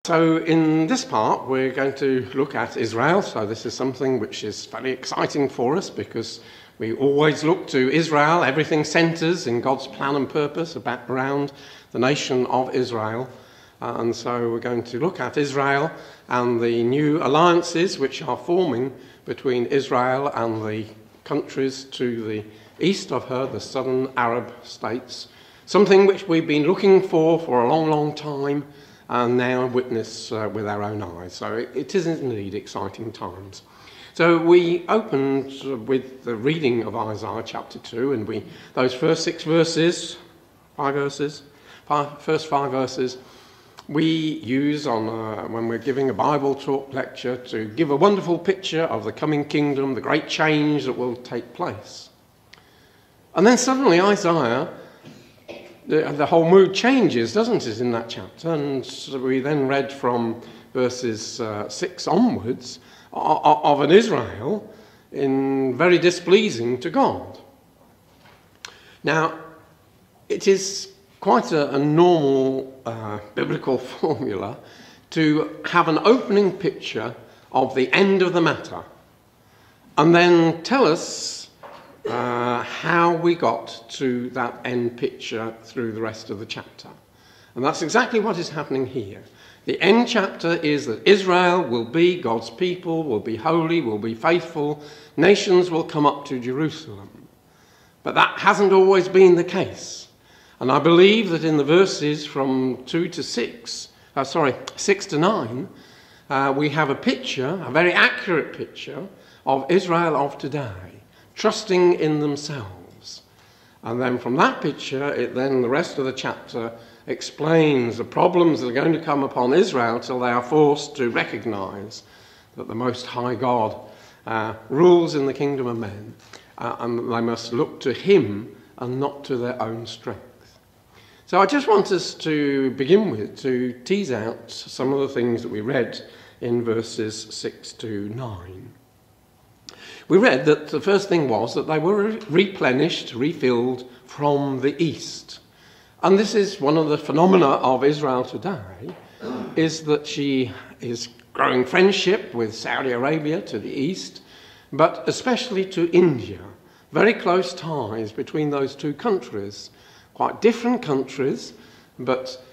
So in this part we're going to look at Israel. So this is something which is very exciting for us because we always look to Israel. Everything centres in God's plan and purpose around the nation of Israel. And so we're going to look at Israel and the new alliances which are forming between Israel and the countries to the east of her, the southern Arab states. Something which we've been looking for a long, long time, and now witness with our own eyes. So it is indeed exciting times. So we opened with the reading of Isaiah chapter 2, and those first first 5 verses, we use when we're giving a Bible talk lecture to give a wonderful picture of the coming kingdom, the great change that will take place. And then suddenly Isaiah, the whole mood changes, doesn't it, in that chapter? And we then read from verses 6 onwards of an Israel very displeasing to God. Now, it is quite a normal biblical formula to have an opening picture of the end of the matter and then tell us how we got to that end picture through the rest of the chapter. And that's exactly what is happening here. The end chapter is that Israel will be God's people, will be holy, will be faithful. Nations will come up to Jerusalem. But that hasn't always been the case. And I believe that in the verses from 6 to 9, we have a picture, a very accurate picture of Israel of today, trusting in themselves. And then from that picture, the rest of the chapter explains the problems that are going to come upon Israel till they are forced to recognize that the Most High God rules in the kingdom of men, and they must look to him and not to their own strength. So I just want us to begin with to tease out some of the things that we read in verses 6 to 9. We read that the first thing was that they were replenished, refilled from the east. And this is one of the phenomena of Israel today, is that she is growing friendship with Saudi Arabia to the east, but especially to India. Very close ties between those two countries. Quite different countries, but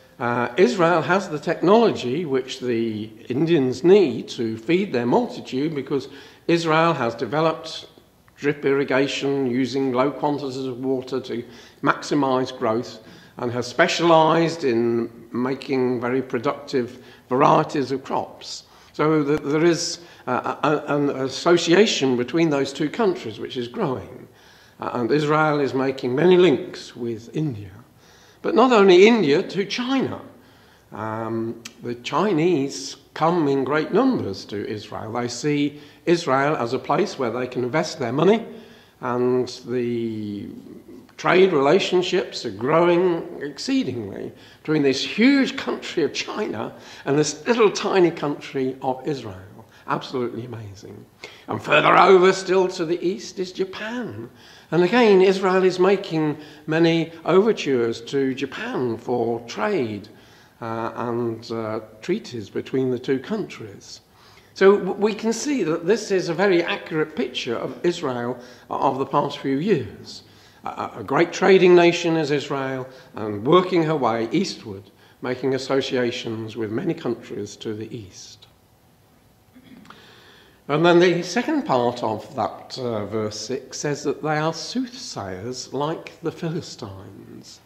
Israel has the technology which the Indians need to feed their multitude, because Israel has developed drip irrigation using low quantities of water to maximize growth, and has specialized in making very productive varieties of crops. So there is an association between those two countries which is growing. And Israel is making many links with India. But not only India, to China. The Chinese come in great numbers to Israel. They see Israel as a place where they can invest their money, and the trade relationships are growing exceedingly between this huge country of China and this little tiny country of Israel. Absolutely amazing. And further over still to the east is Japan. And again, Israel is making many overtures to Japan for trade and treaties between the two countries. So we can see that this is a very accurate picture of Israel of the past few years. A great trading nation is Israel, and working her way eastward, making associations with many countries to the east. And then the second part of that verse 6 says that they are soothsayers like the Philistines.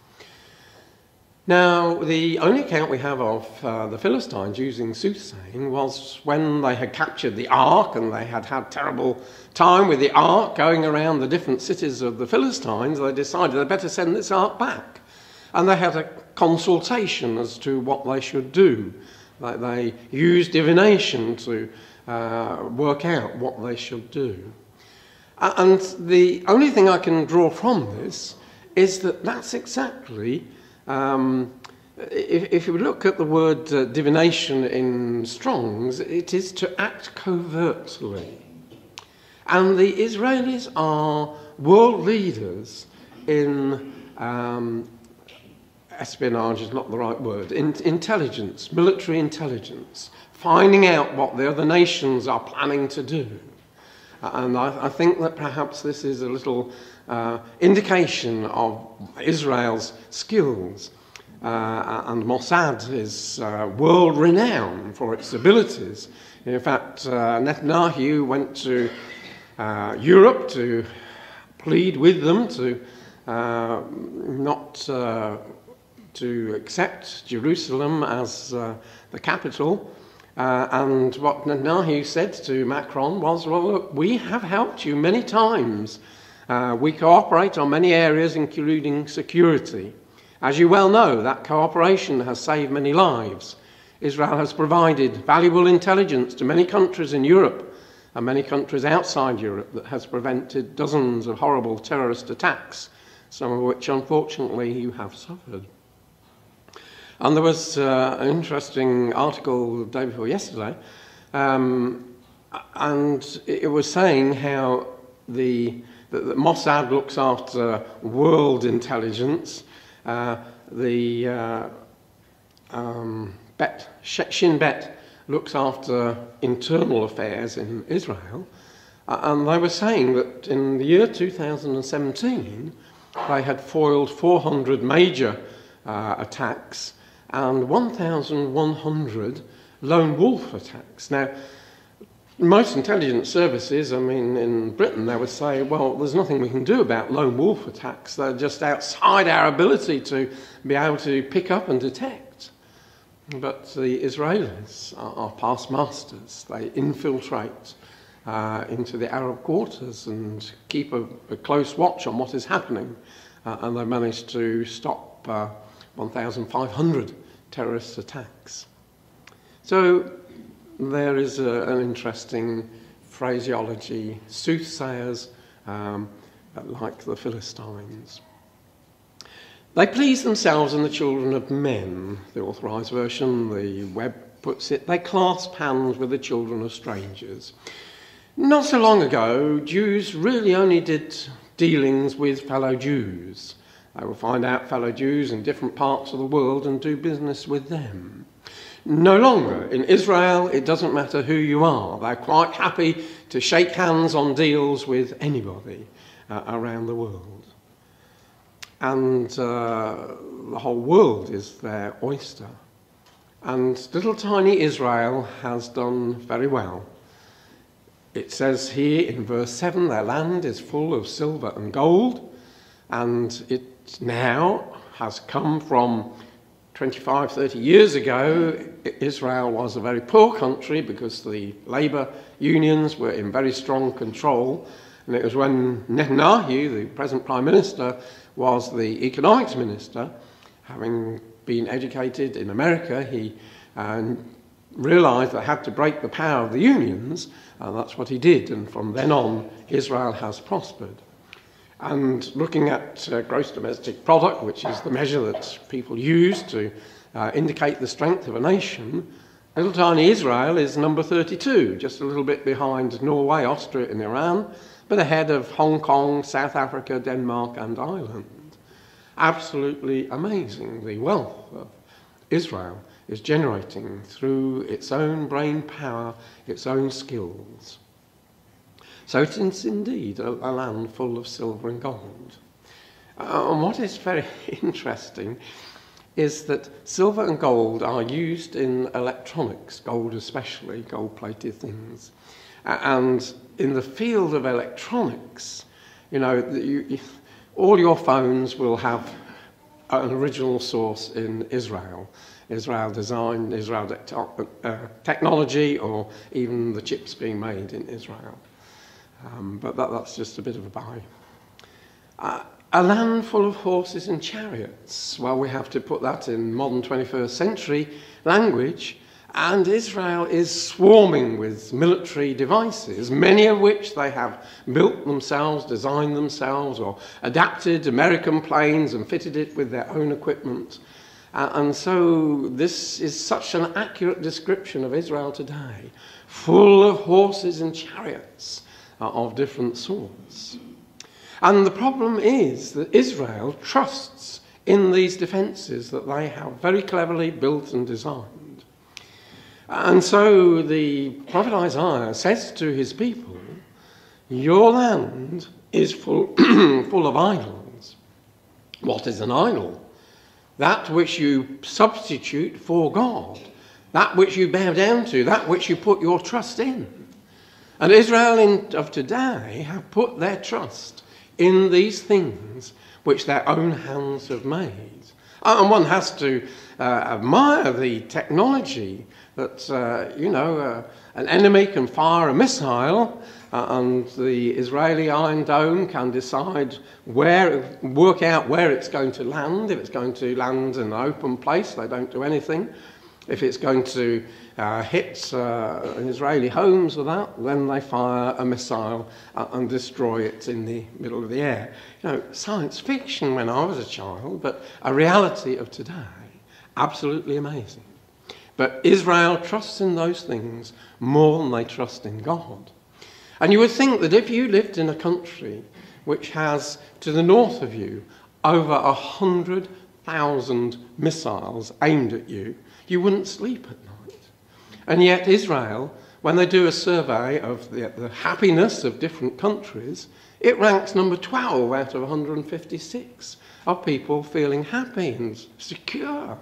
Now, the only account we have of the Philistines using soothsaying was when they had captured the ark, and they had had terrible time with the ark going around the different cities of the Philistines. They decided they'd better send this ark back. And they had a consultation as to what they should do. They used divination to work out what they should do. And the only thing I can draw from this is that that's exactly, if you look at the word divination in Strong's, it is to act covertly. And the Israelis are world leaders in espionage is not the right word, intelligence, military intelligence, finding out what the other nations are planning to do. And I think that perhaps this is a little indication of Israel's skills. And Mossad is world-renowned for its abilities. In fact, Netanyahu went to Europe to plead with them to not to accept Jerusalem as the capital. And what Netanyahu said to Macron was, well, look, we have helped you many times. We cooperate on many areas, including security. As you well know, that cooperation has saved many lives. Israel has provided valuable intelligence to many countries in Europe and many countries outside Europe that has prevented dozens of horrible terrorist attacks, some of which, unfortunately, you have suffered. And there was an interesting article the day before yesterday, and it was saying how the Mossad looks after world intelligence, Shin Bet looks after internal affairs in Israel, and they were saying that in the year 2017 they had foiled 400 major attacks and 1,100 lone wolf attacks. Now, most intelligence services, I mean, in Britain, they would say, well, there's nothing we can do about lone wolf attacks. They're just outside our ability to be able to pick up and detect. But the Israelis are past masters. They infiltrate into the Arab quarters and keep a close watch on what is happening. And they managed to stop 1,500 terrorist attacks. So there is an interesting phraseology, soothsayers like the Philistines. They please themselves and the children of men, the Authorised Version, the Web puts it. They clasp hands with the children of strangers. Not so long ago, Jews really only did dealings with fellow Jews. They will find out fellow Jews in different parts of the world and do business with them. No longer. In Israel, it doesn't matter who you are. They're quite happy to shake hands on deals with anybody around the world. And the whole world is their oyster. And little tiny Israel has done very well. It says here in verse 7, their land is full of silver and gold, and it now has come from 25, 30 years ago. Israel was a very poor country because the labour unions were in very strong control. And it was when Netanyahu, the present Prime Minister, was the economics minister, having been educated in America, he realised that had to break the power of the unions, and that's what he did. And from then on, Israel has prospered. And looking at gross domestic product, which is the measure that people use to indicate the strength of a nation, little tiny Israel is number 32, just a little bit behind Norway, Austria and Iran, but ahead of Hong Kong, South Africa, Denmark and Ireland. Absolutely amazing, the wealth of Israel is generating through its own brain power, its own skills. So it is indeed a land full of silver and gold. And what is very interesting is that silver and gold are used in electronics, gold especially, gold-plated things. And in the field of electronics, you know, all your phones will have an original source in Israel. Israel design, Israel technology, or even the chips being made in Israel. But that's just a bit of a buy. A land full of horses and chariots. Well, we have to put that in modern 21st century language. And Israel is swarming with military devices, many of which they have built themselves, designed themselves, or adapted American planes and fitted it with their own equipment. And so this is such an accurate description of Israel today, full of horses and chariots of different sorts. And the problem is that Israel trusts in these defences that they have very cleverly built and designed. And so the prophet Isaiah says to his people, your land is full, full of idols. What is an idol? That which you substitute for God, that which you bow down to, that which you put your trust in. And Israel of today have put their trust in these things which their own hands have made. And one has to admire the technology that, an enemy can fire a missile and the Israeli Iron Dome can decide work out where it's going to land. If it's going to land in an open place, they don't do anything. If it's going to hit Israeli homes or that, then they fire a missile and destroy it in the middle of the air. Science fiction when I was a child, but a reality of today. Absolutely amazing. But Israel trusts in those things more than they trust in God. And you would think that if you lived in a country which has, to the north of you, over 100,000 missiles aimed at you, you wouldn't sleep at night. And yet Israel, when they do a survey of the happiness of different countries, it ranks number 12 out of 156 of people feeling happy and secure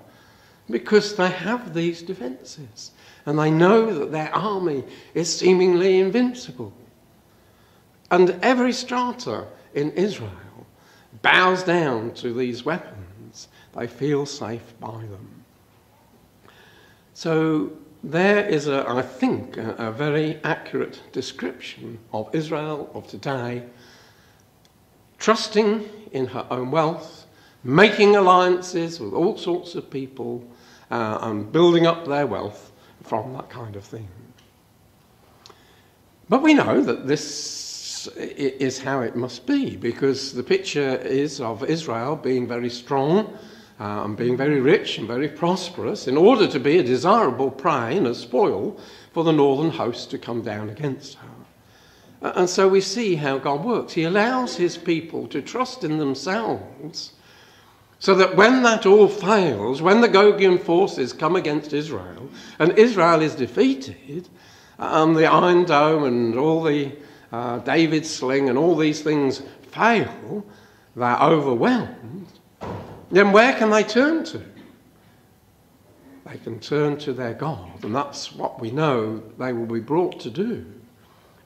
because they have these defences and they know that their army is seemingly invincible. And every strata in Israel bows down to these weapons. They feel safe by them. So there is, I think, a very accurate description of Israel of today, trusting in her own wealth, making alliances with all sorts of people, and building up their wealth from that kind of thing. But we know that this is how it must be, because the picture is of Israel being very strong, and being very rich and very prosperous in order to be a desirable prey and a spoil for the northern host to come down against her. And so we see how God works. He allows his people to trust in themselves so that when that all fails, when the Gogian forces come against Israel and Israel is defeated and the Iron Dome and all the David's sling and all these things fail, they're overwhelmed, then where can they turn to? They can turn to their God, and that's what we know they will be brought to do.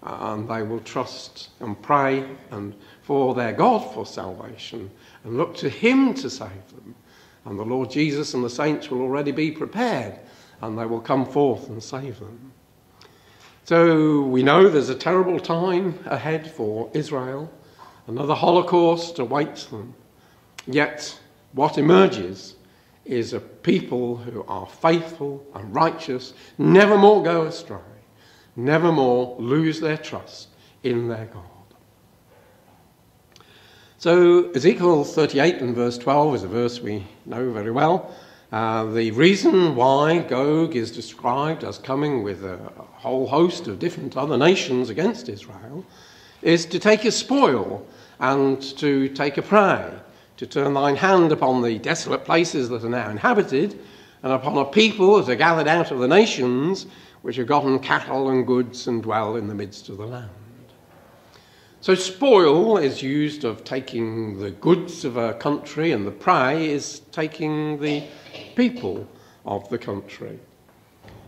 And they will trust and pray and for their God for salvation and look to him to save them. And the Lord Jesus and the saints will already be prepared and they will come forth and save them. So we know there's a terrible time ahead for Israel. Another Holocaust awaits them. Yet what emerges is a people who are faithful and righteous, never more go astray, never more lose their trust in their God. So Ezekiel 38 and verse 12 is a verse we know very well. The reason why Gog is described as coming with a whole host of different other nations against Israel is to take a spoil and to take a prey, to turn thine hand upon the desolate places that are now inhabited and upon a people that are gathered out of the nations which have gotten cattle and goods and dwell in the midst of the land. So spoil is used of taking the goods of a country, and the prey is taking the people of the country.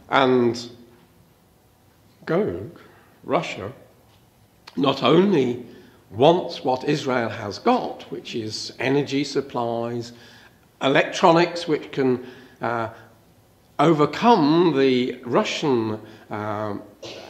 And Gog, Russia, not only wants what Israel has got, which is energy supplies, electronics which can overcome the Russian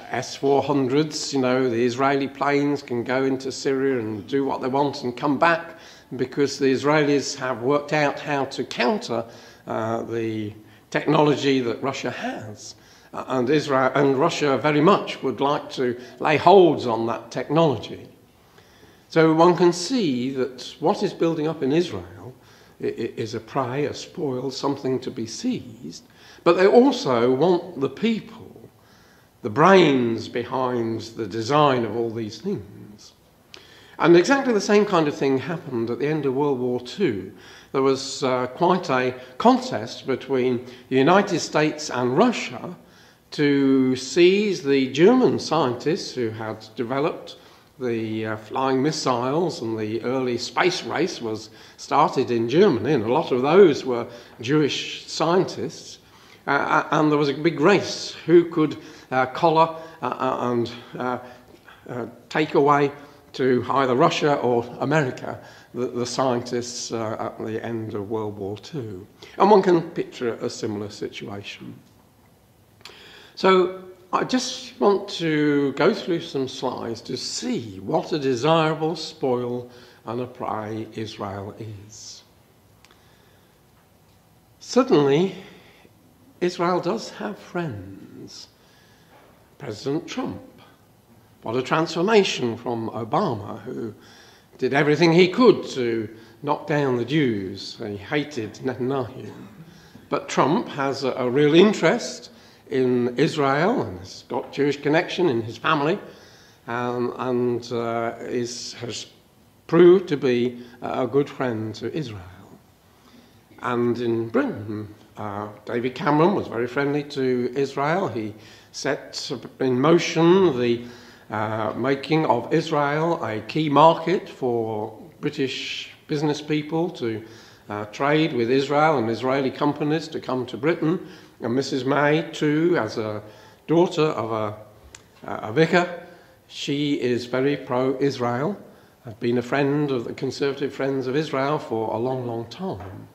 S-400s, the Israeli planes can go into Syria and do what they want and come back because the Israelis have worked out how to counter the technology that Russia has. And Israel and Russia very much would like to lay holds on that technology. So one can see that what is building up in Israel is a prey, a spoil, something to be seized. But they also want the people, the brains behind the design of all these things. And exactly the same kind of thing happened at the end of World War II. There was quite a contest between the United States and Russia to seize the German scientists who had developed the flying missiles, and the early space race was started in Germany, and a lot of those were Jewish scientists. And there was a big race who could collar and take away to either Russia or America the scientists at the end of World War II. And one can picture a similar situation. So I just want to go through some slides to see what a desirable spoil and a prey Israel is. Suddenly, Israel does have friends. President Trump. What a transformation from Obama, who did everything he could to knock down the Jews. He hated Netanyahu. But Trump has a real interest in Israel, and has got Jewish connection in his family, and has proved to be a good friend to Israel. And in Britain, David Cameron was very friendly to Israel. He set in motion the making of Israel a key market for British business people to trade with Israel, and Israeli companies to come to Britain. And Mrs. May, too, as a daughter of a vicar, she is very pro-Israel, has been a friend of the Conservative Friends of Israel for a long, long time.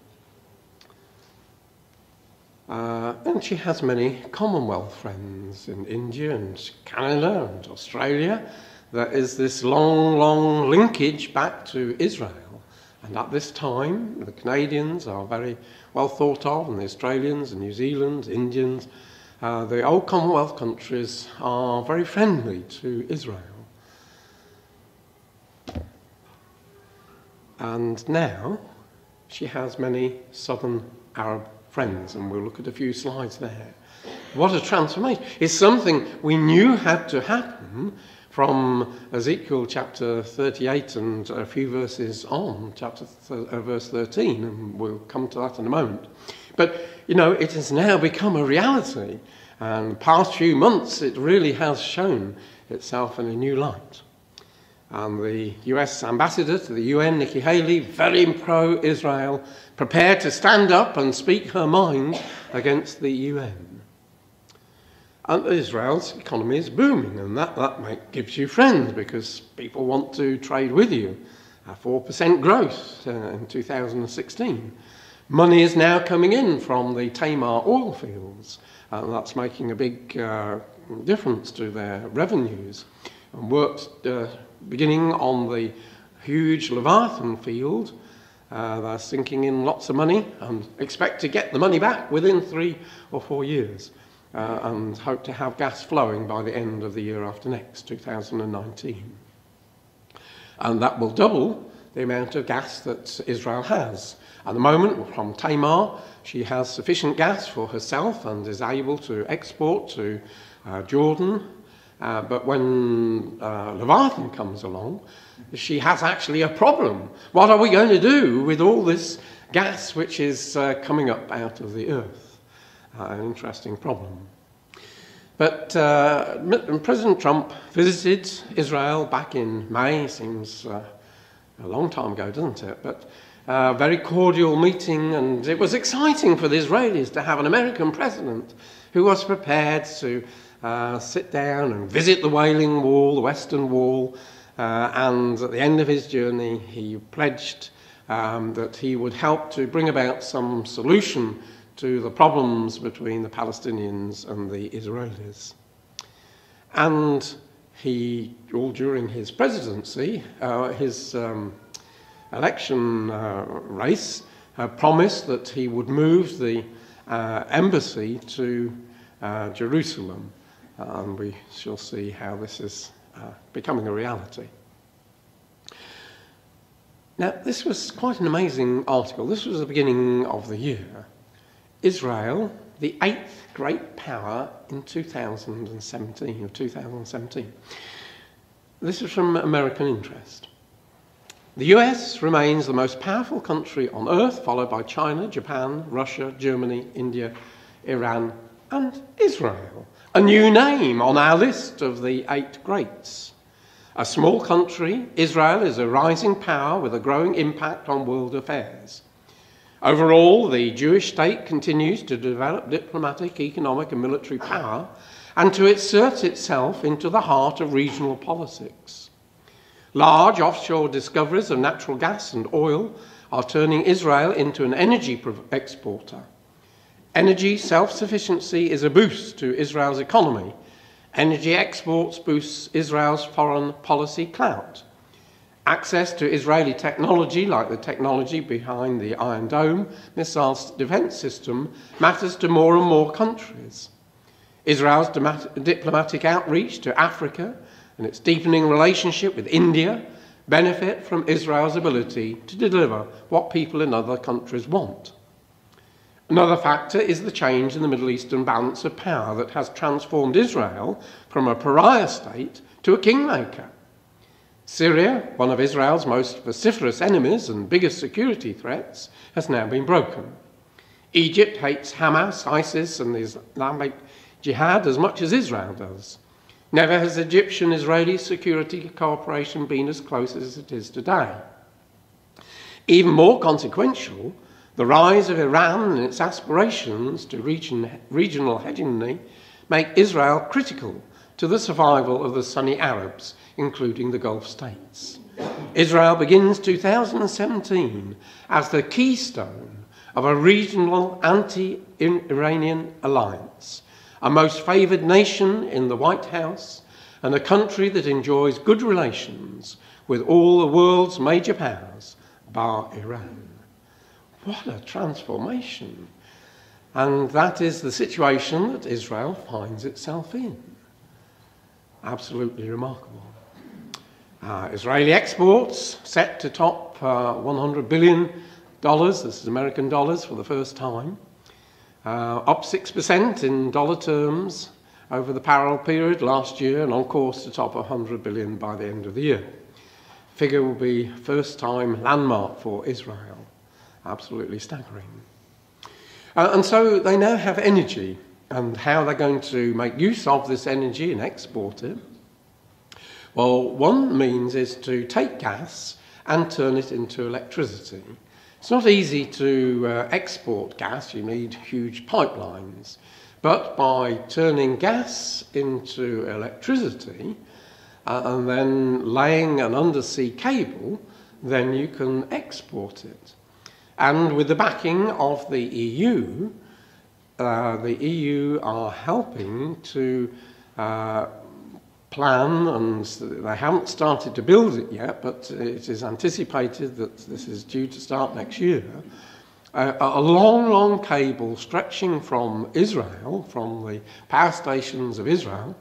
And she has many Commonwealth friends in India and Canada and Australia. There is this long, long linkage back to Israel. And at this time, the Canadians are very well thought of, and the Australians and New Zealand, Indians. The old Commonwealth countries are very friendly to Israel. And now she has many southern Arab friends, and we'll look at a few slides there. What a transformation. It's something we knew had to happen from Ezekiel chapter 38 and a few verses on, verse 13, and we'll come to that in a moment. But, you know, it has now become a reality, and the past few months it really has shown itself in a new light. And the US ambassador to the UN, Nikki Haley, very pro-Israel, prepared to stand up and speak her mind against the UN. And Israel's economy is booming, and that gives you friends, because people want to trade with you. 4% growth in 2016. Money is now coming in from the Tamar oil fields, and that's making a big difference to their revenues. And work's beginning on the huge Leviathan field. They're sinking in lots of money and expect to get the money back within 3 or 4 years. And hope to have gas flowing by the end of the year after next, 2019. And that will double the amount of gas that Israel has. At the moment, from Tamar, she has sufficient gas for herself and is able to export to Jordan. But when Leviathan comes along, she has actually a problem. What are we going to do with all this gas which is coming up out of the earth? An interesting problem. But President Trump visited Israel back in May. Seems a long time ago, doesn't it? But a very cordial meeting, and it was exciting for the Israelis to have an American president who was prepared to sit down and visit the Wailing Wall, the Western Wall, and at the end of his journey he pledged that he would help to bring about some solution to the problems between the Palestinians and the Israelis. And he, all during his presidency, his election race, promised that he would move the embassy to Jerusalem. And we shall see how this is becoming a reality. Now, this was quite an amazing article. This was the beginning of the year. Israel, the 8th great power in 2017. This is from American Interest. The US remains the most powerful country on earth, followed by China, Japan, Russia, Germany, India, Iran, and Israel. A new name on our list of the 8 greats. A small country, Israel is a rising power with a growing impact on world affairs. Overall, the Jewish state continues to develop diplomatic, economic, and military power and to insert itself into the heart of regional politics. Large offshore discoveries of natural gas and oil are turning Israel into an energy exporter. Energy self-sufficiency is a boost to Israel's economy. Energy exports boosts Israel's foreign policy clout. Access to Israeli technology, like the technology behind the Iron Dome missile defense system, matters to more and more countries. Israel's diplomatic outreach to Africa and its deepening relationship with India benefit from Israel's ability to deliver what people in other countries want. Another factor is the change in the Middle Eastern balance of power that has transformed Israel from a pariah state to a kingmaker. Syria, one of Israel's most vociferous enemies and biggest security threats, has now been broken. Egypt hates Hamas, ISIS, and the Islamic Jihad as much as Israel does. Never has Egyptian-Israeli security cooperation been as close as it is today. Even more consequential, the rise of Iran and its aspirations to regional hegemony make Israel critical to the survival of the Sunni Arabs, including the Gulf states. Israel begins 2017 as the keystone of a regional anti-Iranian alliance, a most favoured nation in the White House, and a country that enjoys good relations with all the world's major powers, bar Iran. What a transformation. And that is the situation that Israel finds itself in. Absolutely remarkable. Israeli exports set to top $100 billion. This is American dollars for the first time. Up 6% in dollar terms over the parallel period last year, and on course to top 100 billion by the end of the year. Figure will be first-time landmark for Israel. Absolutely staggering. And so they now have energy, and how they're going to make use of this energy and export it. Well, one means is to take gas and turn it into electricity. It's not easy to export gas, you need huge pipelines. But by turning gas into electricity and then laying an undersea cable, then you can export it. And with the backing of the EU are helping to plan, and they haven't started to build it yet, but it is anticipated that this is due to start next year, a long, long cable stretching from Israel, from the power stations of Israel,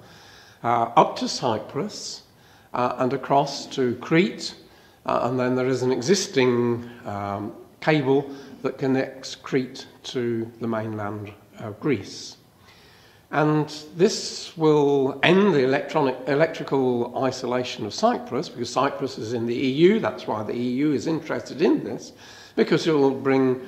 up to Cyprus and across to Crete, and then there is an existing cable that connects Crete to the mainland of Greece. And this will end the electrical isolation of Cyprus, because Cyprus is in the EU. That's why the EU is interested in this, because it will bring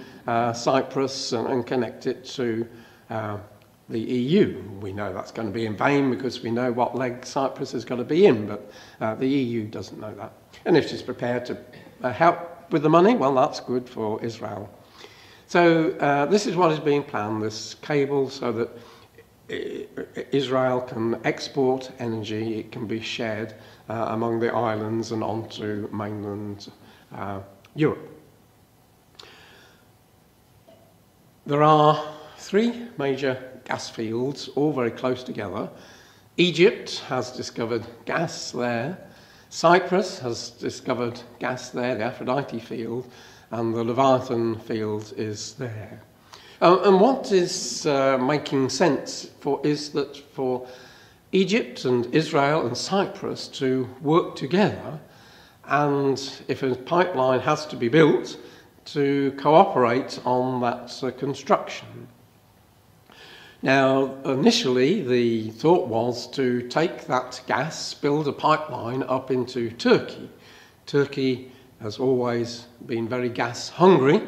Cyprus and connect it to the EU. We know that's going to be in vain because we know what leg Cyprus is going to be in, but the EU doesn't know that. And if she's prepared to help with the money, well, that's good for Israel. So this is what is being planned, this cable, so that Israel can export energy, it can be shared among the islands and onto mainland Europe. There are 3 major gas fields, all very close together. Egypt has discovered gas there. Cyprus has discovered gas there, the Aphrodite field, and the Leviathan field is there. And what is making sense is that for Egypt and Israel and Cyprus to work together, and if a pipeline has to be built, to cooperate on that construction. Now, initially, the thought was to take that gas, build a pipeline up into Turkey. Turkey has always been very gas hungry,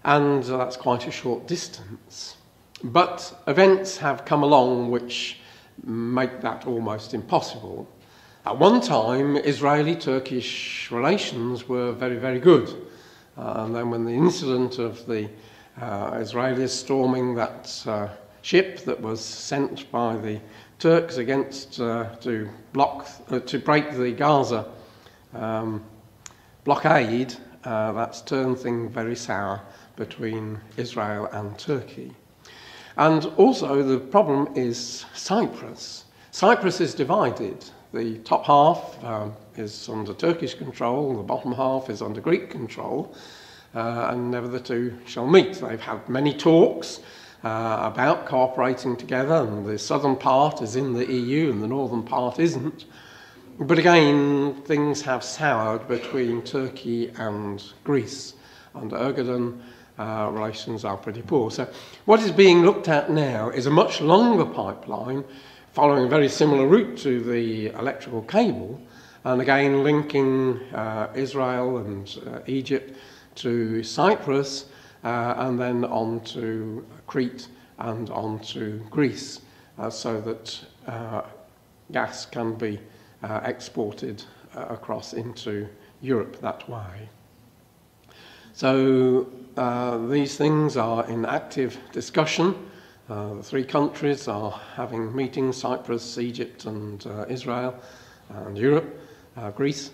and that's quite a short distance. But events have come along which make that almost impossible. At one time, Israeli-Turkish relations were very, very good. And then when the incident of the Israelis storming that ship that was sent by the Turks against to break the Gaza blockade, that's turned things very sour between Israel and Turkey. And also the problem is Cyprus. Cyprus is divided. The top half is under Turkish control, the bottom half is under Greek control, and never the two shall meet. They've had many talks about cooperating together, and the southern part is in the EU and the northern part isn't. But again, things have soured between Turkey and Greece. Under Erdogan, relations are pretty poor. So what is being looked at now is a much longer pipeline following a very similar route to the electrical cable, and again linking Israel and Egypt to Cyprus, and then on to Crete and on to Greece, so that gas can be exported across into Europe that way. So these things are in active discussion. The three countries are having meetings: Cyprus, Egypt and Israel, and Europe, Greece,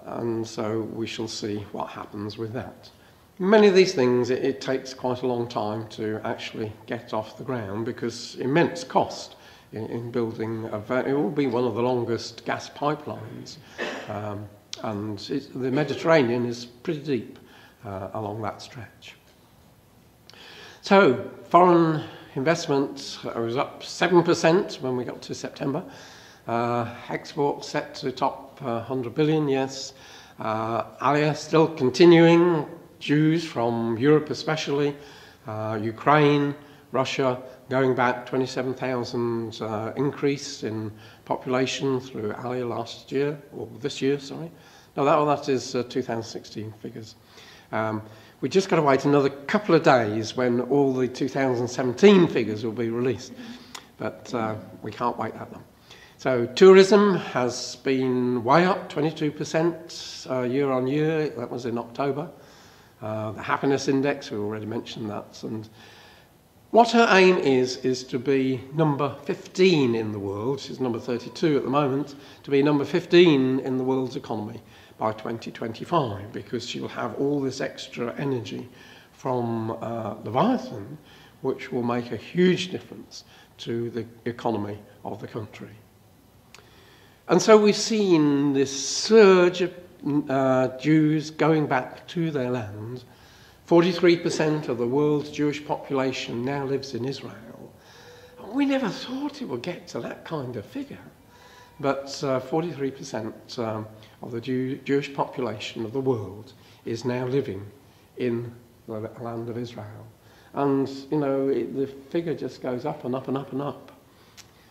and so we shall see what happens with that. Many of these things, it takes quite a long time to actually get off the ground, because immense cost in building it will be one of the longest gas pipelines, and the Mediterranean is pretty deep along that stretch. So foreign investment was up 7% when we got to September. Export set to top 100 billion, yes. Aliyah still continuing. Jews from Europe especially, Ukraine, Russia, going back 27,000 increase in population through Aliyah last year, or this year, sorry. No, that is 2016 figures. We just got to wait another couple of days when all the 2017 figures will be released, but we can't wait that long. So tourism has been way up, 22% year on year. That was in October. The happiness index, we already mentioned that. And what her aim is to be number 15 in the world. She's number 32 at the moment, to be number 15 in the world's economy by 2025, because she'll have all this extra energy from Leviathan, which will make a huge difference to the economy of the country. And so we've seen this surge of Jews going back to their land. 43% of the world's Jewish population now lives in Israel. We never thought it would get to that kind of figure, but 43% of the Jewish population of the world is now living in the land of Israel. And, you know, the figure just goes up and up and up and up.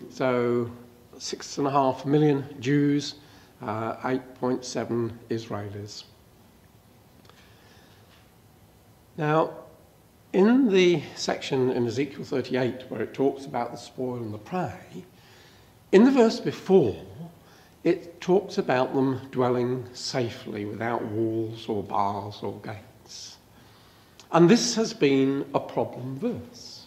So 6.5 million Jews, 8.7 Israelis. Now, in the section in Ezekiel 38 where it talks about the spoil and the prey, in the verse before, it talks about them dwelling safely without walls or bars or gates. And this has been a problem verse.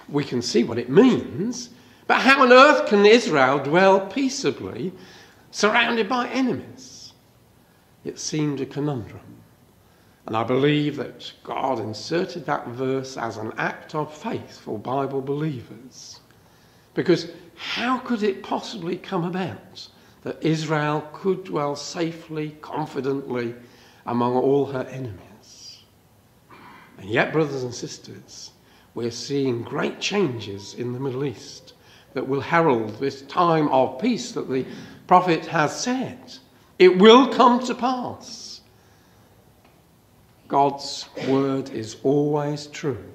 We can see what it means, but how on earth can Israel dwell peaceably surrounded by enemies? It seemed a conundrum. And I believe that God inserted that verse as an act of faith for Bible believers. Because how could it possibly come about that Israel could dwell safely, confidently among all her enemies? And yet, brothers and sisters, we're seeing great changes in the Middle East that will herald this time of peace that the prophet has said. It will come to pass. God's word is always true.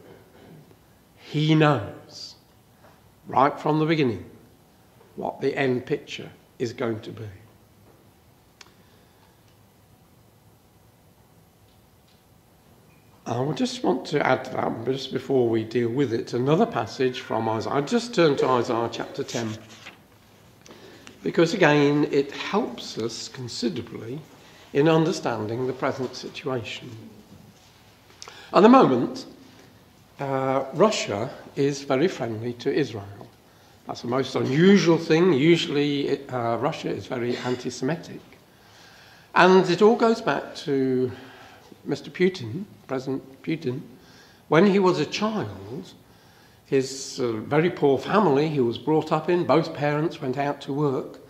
He knows, right from the beginning, what the end picture is going to be. I would just want to add to that, just before we deal with it, another passage from Isaiah. I just turned to Isaiah chapter 10, because again, it helps us considerably in understanding the present situation. At the moment, Russia is very friendly to Israel. That's the most unusual thing. Usually, Russia is very anti-Semitic. And it all goes back to Mr. Putin, President Putin. When he was a child, his very poor family he was brought up in, both parents went out to work.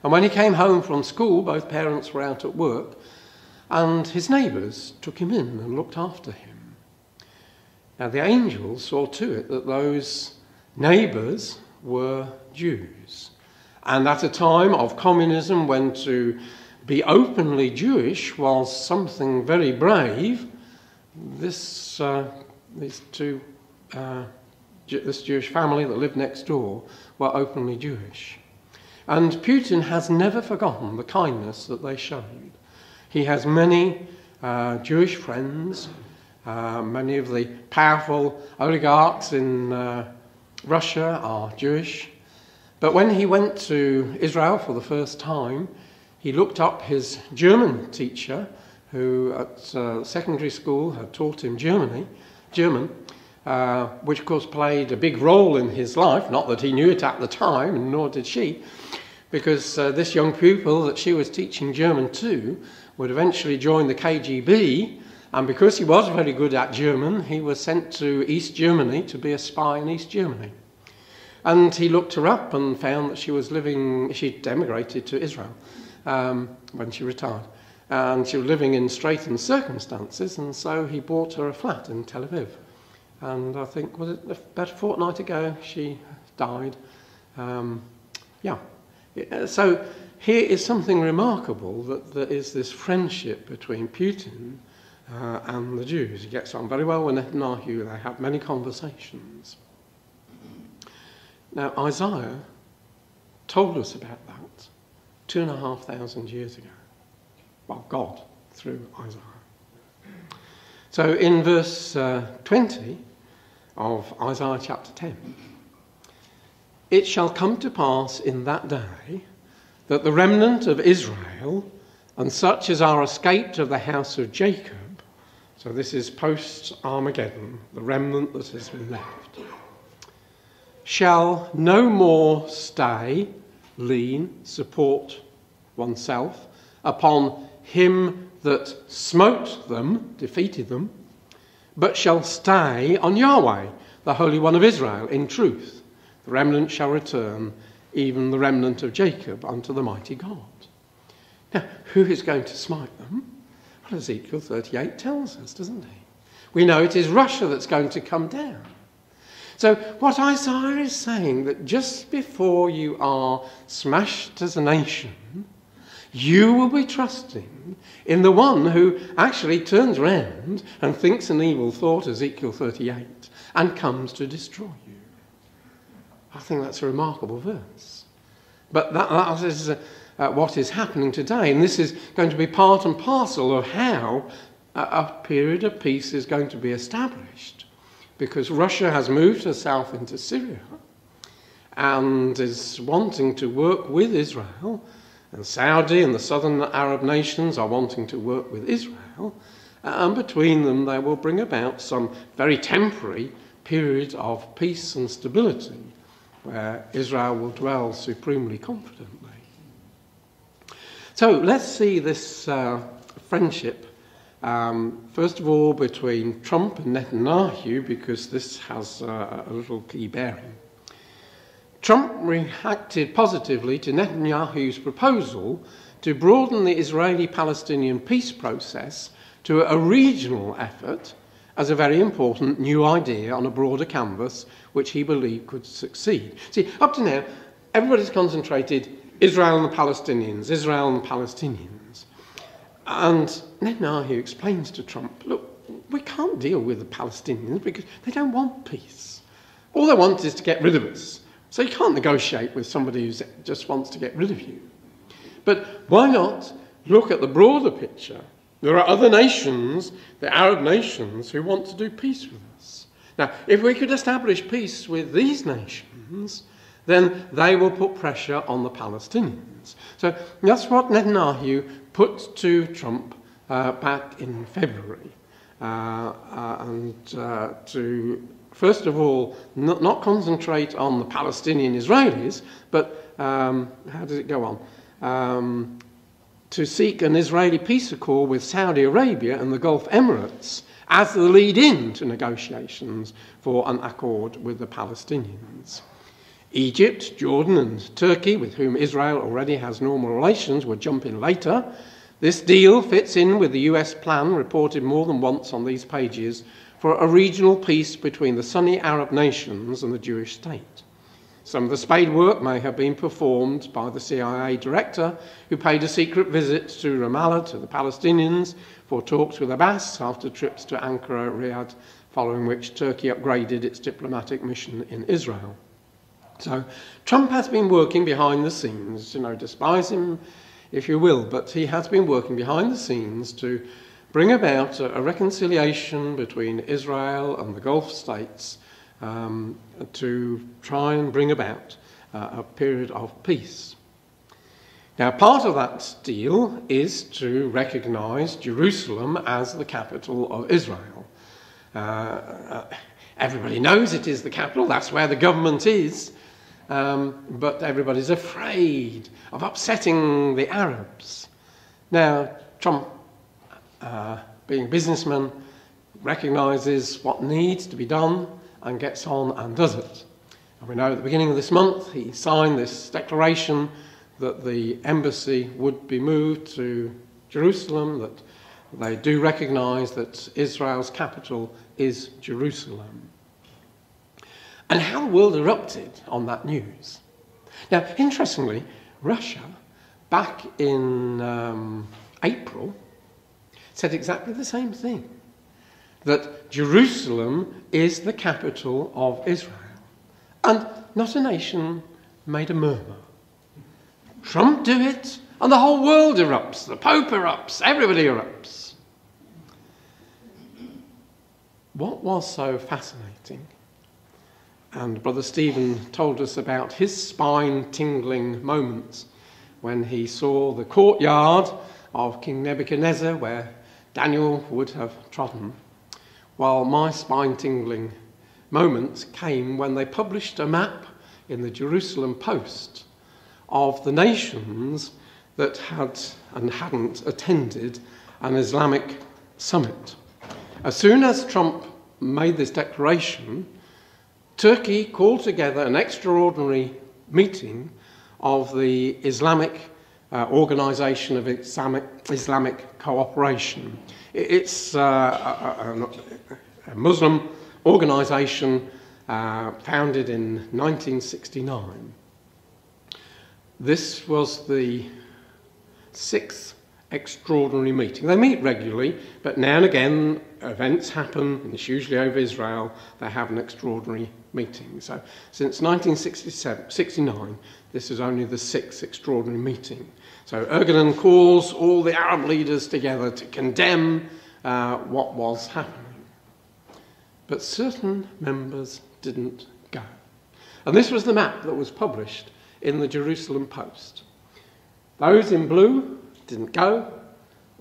And when he came home from school, both parents were out at work, and his neighbours took him in and looked after him. Now, the angels saw to it that those neighbours were Jews. And at a time of communism, when to be openly Jewish was something very brave, this Jewish family that lived next door were openly Jewish. And Putin has never forgotten the kindness that they showed. He has many Jewish friends. Many of the powerful oligarchs in Russia are Jewish. But when he went to Israel for the first time, he looked up his German teacher, who at secondary school had taught him German, which of course played a big role in his life. Not that he knew it at the time, nor did she, because this young pupil that she was teaching German to would eventually join the KGB, and because he was very good at German, he was sent to East Germany to be a spy in East Germany. And he looked her up and found that she'd emigrated to Israel when she retired. And she was living in straitened circumstances, and so he bought her a flat in Tel Aviv. And I think, was it about a fortnight ago, she died. So here is something remarkable, that there is this friendship between Putin and the Jews. He gets on very well with Netanyahu. They have many conversations. Now, Isaiah told us about that 2,500 years ago. Well, God, through Isaiah. So in verse 20 of Isaiah chapter 10, it shall come to pass in that day that the remnant of Israel and such as are escaped of the house of Jacob, so this is post-Armageddon, the remnant that has been left, shall no more stay, lean, support oneself upon him that smote them, defeated them, but shall stay on Yahweh, the Holy One of Israel, in truth. The remnant shall return, even the remnant of Jacob, unto the mighty God. Now, who is going to smite them? Well, Ezekiel 38 tells us, doesn't he? We know it is Russia that's going to come down. So what Isaiah is saying, that just before you are smashed as a nation, you will be trusting in the one who actually turns round and thinks an evil thought, Ezekiel 38, and comes to destroy you. I think that's a remarkable verse. But that is what is happening today. And this is going to be part and parcel of how a period of peace is going to be established. Because Russia has moved herself into Syria and is wanting to work with Israel, and Saudi and the southern Arab nations are wanting to work with Israel, and between them they will bring about some very temporary period of peace and stability where Israel will dwell supremely confidently. So let's see this friendship, first of all between Trump and Netanyahu, because this has a little key bearing. Trump reacted positively to Netanyahu's proposal to broaden the Israeli-Palestinian peace process to a regional effort as a very important new idea on a broader canvas which he believed could succeed. See, up to now, everybody's concentrated Israel and the Palestinians, Israel and the Palestinians. And Netanyahu explains to Trump, look, we can't deal with the Palestinians because they don't want peace. All they want is to get rid of us. So you can't negotiate with somebody who just wants to get rid of you. But why not look at the broader picture There are other nations, the Arab nations, who want to do peace with us. Now, if we could establish peace with these nations, then they will put pressure on the Palestinians. So that's what Netanyahu put to Trump back in February. To, first of all, not concentrate on the Palestinian Israelis, but, how does it go on? To seek an Israeli peace accord with Saudi Arabia and the Gulf Emirates as the lead-in to negotiations for an accord with the Palestinians. Egypt, Jordan and Turkey, with whom Israel already has normal relations, would jump in later. This deal fits in with the US plan, reported more than once on these pages, for a regional peace between the Sunni Arab nations and the Jewish state. Some of the spade work may have been performed by the CIA director, who paid a secret visit to Ramallah to the Palestinians for talks with Abbas after trips to Ankara, Riyadh, following which Turkey upgraded its diplomatic mission in Israel. So Trump has been working behind the scenes, despise him if you will, but he has been working behind the scenes to bring about a reconciliation between Israel and the Gulf states, to try and bring about a period of peace. Now, part of that deal is to recognise Jerusalem as the capital of Israel. Everybody knows it is the capital, that's where the government is, but everybody's afraid of upsetting the Arabs. Now, Trump, being a businessman, recognises what needs to be done and gets on and does it. And we know at the beginning of this month he signed this declaration that the embassy would be moved to Jerusalem, that they do recognise that Israel's capital is Jerusalem. And how the world erupted on that news. Now, interestingly, Russia, back in April, said exactly the same thing, that Jerusalem is the capital of Israel. And not a nation made a murmur. Trump do it, and the whole world erupts. The Pope erupts, everybody erupts. What was so fascinating, and Brother Stephen told us about his spine-tingling moments when he saw the courtyard of King Nebuchadnezzar where Daniel would have trodden, while my spine-tingling moments came when they published a map in the Jerusalem Post of the nations that had and hadn't attended an Islamic summit. As soon as Trump made this declaration, Turkey called together an extraordinary meeting of the Islamic Organisation of Islamic Cooperation. It's a Muslim organisation founded in 1969. This was the 6th extraordinary meeting. They meet regularly, but now and again events happen, and it's usually over Israel, they have an extraordinary meeting. So since 1969, this is only the 6th extraordinary meeting. So Erdogan calls all the Arab leaders together to condemn what was happening. But certain members didn't go. And this was the map that was published in the Jerusalem Post. Those in blue didn't go,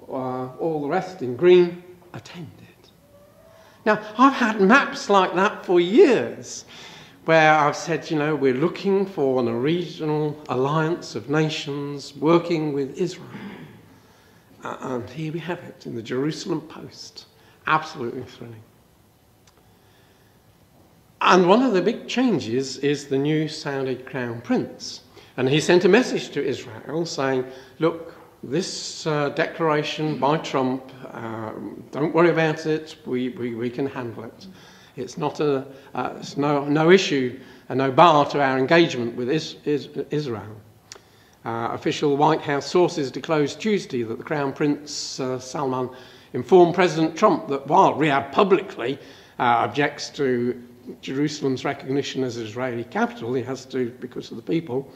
all the rest in green attended. Now, I've had maps like that for years, where I've said, we're looking for a regional alliance of nations working with Israel. And here we have it in the Jerusalem Post. Absolutely thrilling. And one of the big changes is the new Saudi Crown Prince. And he sent a message to Israel saying, look, this declaration by Trump, don't worry about it, we can handle it. It's not it's no issue and no bar to our engagement with Israel. Official White House sources disclosed Tuesday that the Crown Prince Salman informed President Trump that while Riyadh publicly objects to Jerusalem's recognition as Israeli capital, he has to because of the people,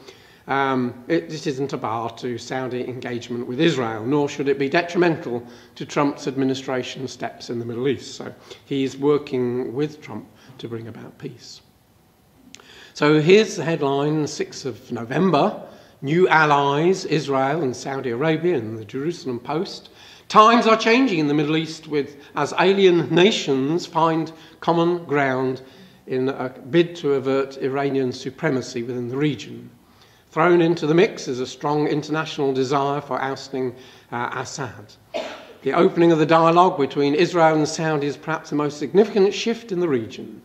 This isn't a bar to Saudi engagement with Israel, nor should it be detrimental to Trump's administration steps in the Middle East. So he's working with Trump to bring about peace. So here's the headline, 6th of November, New Allies, Israel and Saudi Arabia in the Jerusalem Post. Times are changing in the Middle East as alien nations find common ground in a bid to avert Iranian supremacy within the region. Thrown into the mix is a strong international desire for ousting Assad. The opening of the dialogue between Israel and Saudi is perhaps the most significant shift in the region.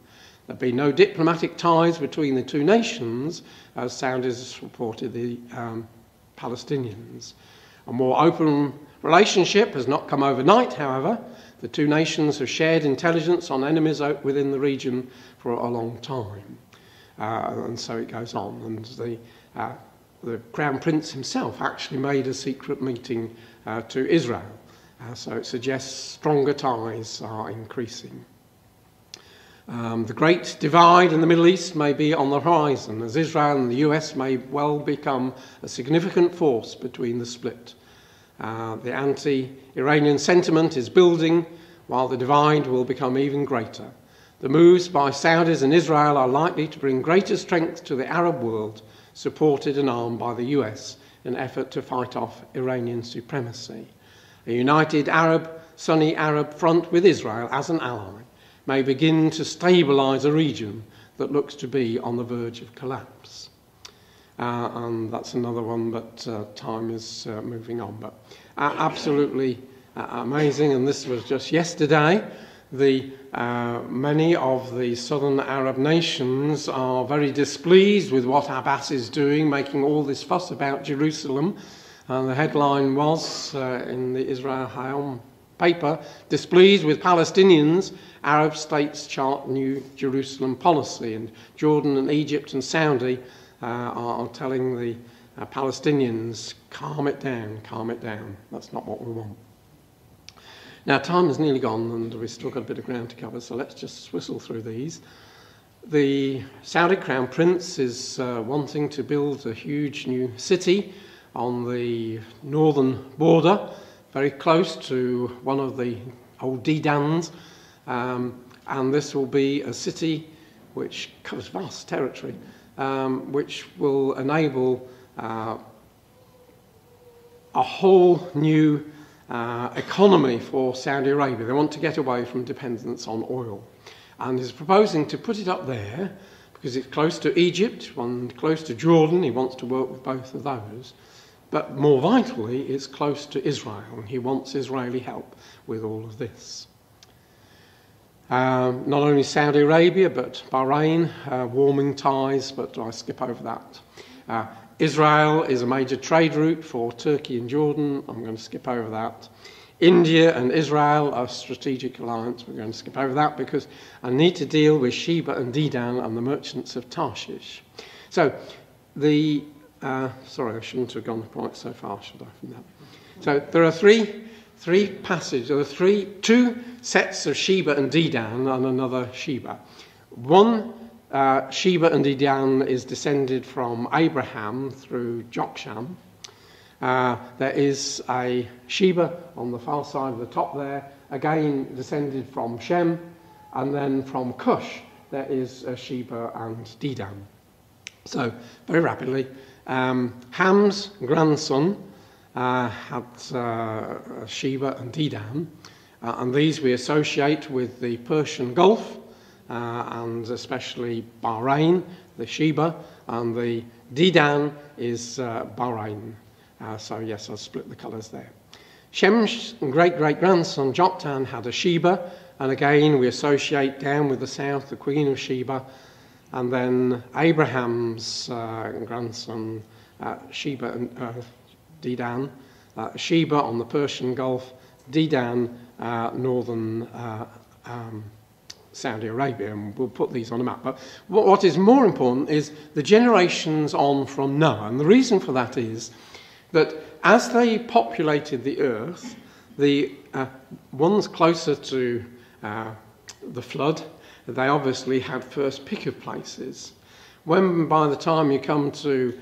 There have been no diplomatic ties between the two nations, as Saudis reported the Palestinians. A more open relationship has not come overnight, however. The two nations have shared intelligence on enemies within the region for a long time. And so it goes on. And the Crown Prince himself actually made a secret meeting to Israel. So it suggests stronger ties are increasing. The great divide in the Middle East may be on the horizon, as Israel and the US may well become a significant force between the split. The anti-Iranian sentiment is building, while the divide will become even greater. The moves by Saudis and Israel are likely to bring greater strength to the Arab world, supported and armed by the US in an effort to fight off Iranian supremacy. A united Sunni Arab front with Israel as an ally may begin to stabilise a region that looks to be on the verge of collapse. And that's another one, but time is moving on. But absolutely amazing, and this was just yesterday. Many of the southern Arab nations are very displeased with what Abbas is doing, making all this fuss about Jerusalem. The headline was in the Israel Hayom paper, "Displeased with Palestinians, Arab states chart new Jerusalem policy." And Jordan and Egypt and Saudi are telling the Palestinians, calm it down, calm it down. That's not what we want. Now, time is nearly gone and we've still got a bit of ground to cover, so let's just whistle through these. The Saudi Crown Prince is wanting to build a huge new city on the northern border, very close to one of the old Dedans, and this will be a city which covers vast territory, which will enable a whole new economy for Saudi Arabia. They want to get away from dependence on oil, and is proposing to put it up there because it's close to Egypt and close to Jordan. He wants to work with both of those. But more vitally, it's close to Israel, and he wants Israeli help with all of this. Not only Saudi Arabia, but Bahrain, warming ties, but I skip over that. Israel is a major trade route for Turkey and Jordan. I'm going to skip over that. India and Israel are a strategic alliance. We're going to skip over that because I need to deal with Sheba and Dedan and the merchants of Tarshish. So sorry, I shouldn't have gone quite so far, should I, from that? So there are three passages, there are two sets of Sheba and Dedan and another Sheba. One Sheba and Dedan is descended from Abraham through Jokshan. There is a Sheba on the far side of the top there, again descended from Shem, and then from Cush there is a Sheba and Dedan. So, very rapidly, Ham's grandson had Sheba and Dedan, and these we associate with the Persian Gulf, and especially Bahrain, the Sheba, and the Dedan is Bahrain. So yes, I'll split the colours there. Shem's great-great-grandson Joktan had a Sheba, and again we associate down with the south the Queen of Sheba, and then Abraham's grandson Sheba and Dedan, Sheba on the Persian Gulf, Dedan northern Saudi Arabia, and we'll put these on a map. But what is more important is the generations on from Noah, and the reason for that is that as they populated the earth, the ones closer to the flood, they obviously had first pick of places. When by the time you come to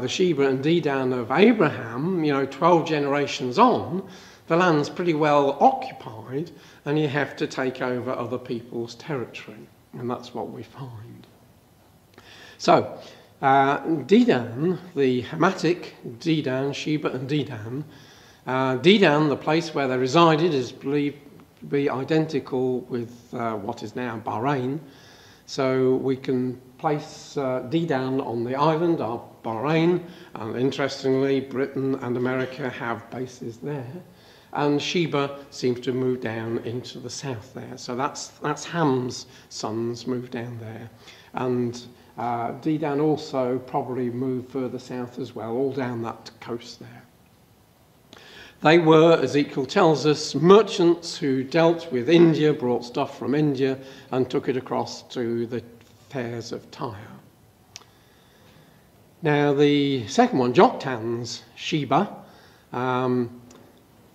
the Sheba and Dedan of Abraham, 12 generations on, the land's pretty well occupied and you have to take over other people's territory. And that's what we find. So, Dedan, the Hamitic Dedan, Sheba and Dedan, Dedan, the place where they resided, is believed to be identical with what is now Bahrain. So we can place Dedan on the island of Bahrain, and interestingly, Britain and America have bases there. And Sheba seems to move down into the south there. So that's Ham's sons moved down there. And Dedan also probably moved further south as well, all down that coast there. They were, Ezekiel tells us, merchants who dealt with India, brought stuff from India and took it across to the fairs of Tyre. Now the second one, Joktan's Sheba,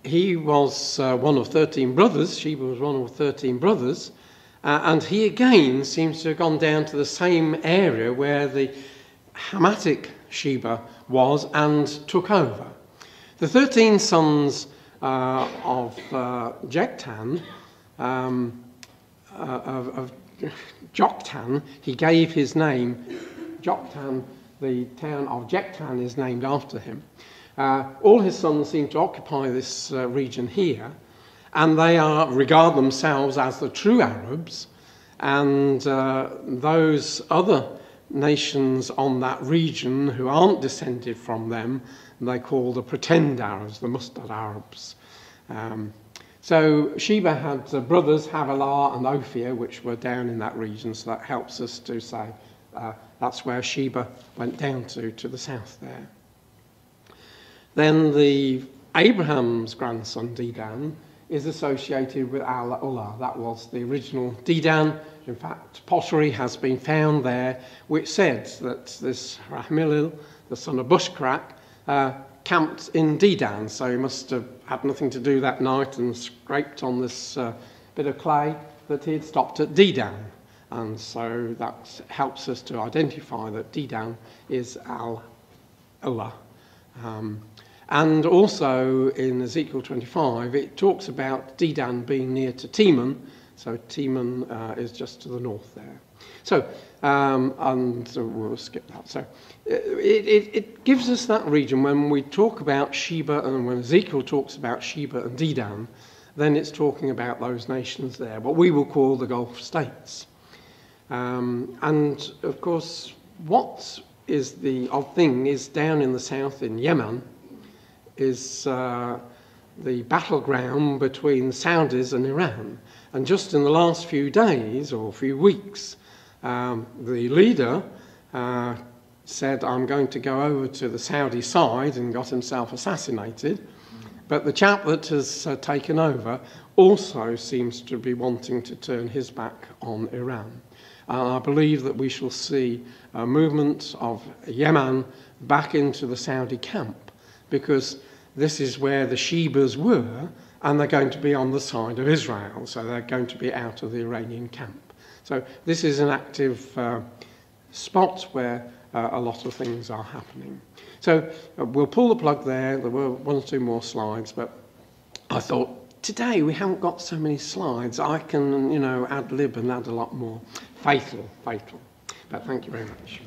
he was one of 13 brothers. Sheba was one of 13 brothers. And he again seems to have gone down to the same area where the Hamitic Sheba was and took over. The 13 sons of Joktan, of Joktan, he gave his name, Joktan, the town of Joktan is named after him. All his sons seem to occupy this region here, and they regard themselves as the true Arabs, and those other nations on that region who aren't descended from them, they call the pretend Arabs, the mustard Arabs. So Sheba had brothers, Havilah and Ophir, which were down in that region, so that helps us to say that's where Sheba went down to the south there. Then Abraham's grandson, Dedan, is associated with Al-Ullah. That was the original Dedan. In fact, pottery has been found there, which said that this Rahmilil, the son of Bushcrack, camped in Dedan. So he must have had nothing to do that night and scraped on this bit of clay that he had stopped at Dedan. And so that helps us to identify that Dedan is Al-Ullah. And also in Ezekiel 25, it talks about Dedan being near to Teman. So Teman is just to the north there. So, and so we'll skip that. So it gives us that region. When we talk about Sheba and when Ezekiel talks about Sheba and Dedan, then it's talking about those nations there, what we will call the Gulf states. And of course, what is the odd thing is down in the south in Yemen, is the battleground between the Saudis and Iran. And just in the last few days or few weeks, the leader said, I'm going to go over to the Saudi side, and got himself assassinated. But the chap that has taken over also seems to be wanting to turn his back on Iran. I believe that we shall see a movement of Yemen back into the Saudi camp, because this is where the Shebas were, and they're going to be on the side of Israel, so they're going to be out of the Iranian camp. So this is an active spot where a lot of things are happening. So we'll pull the plug there. There were one or two more slides, but I thought today we haven't got so many slides. I can, ad lib and add a lot more. Fatal. But thank you very much.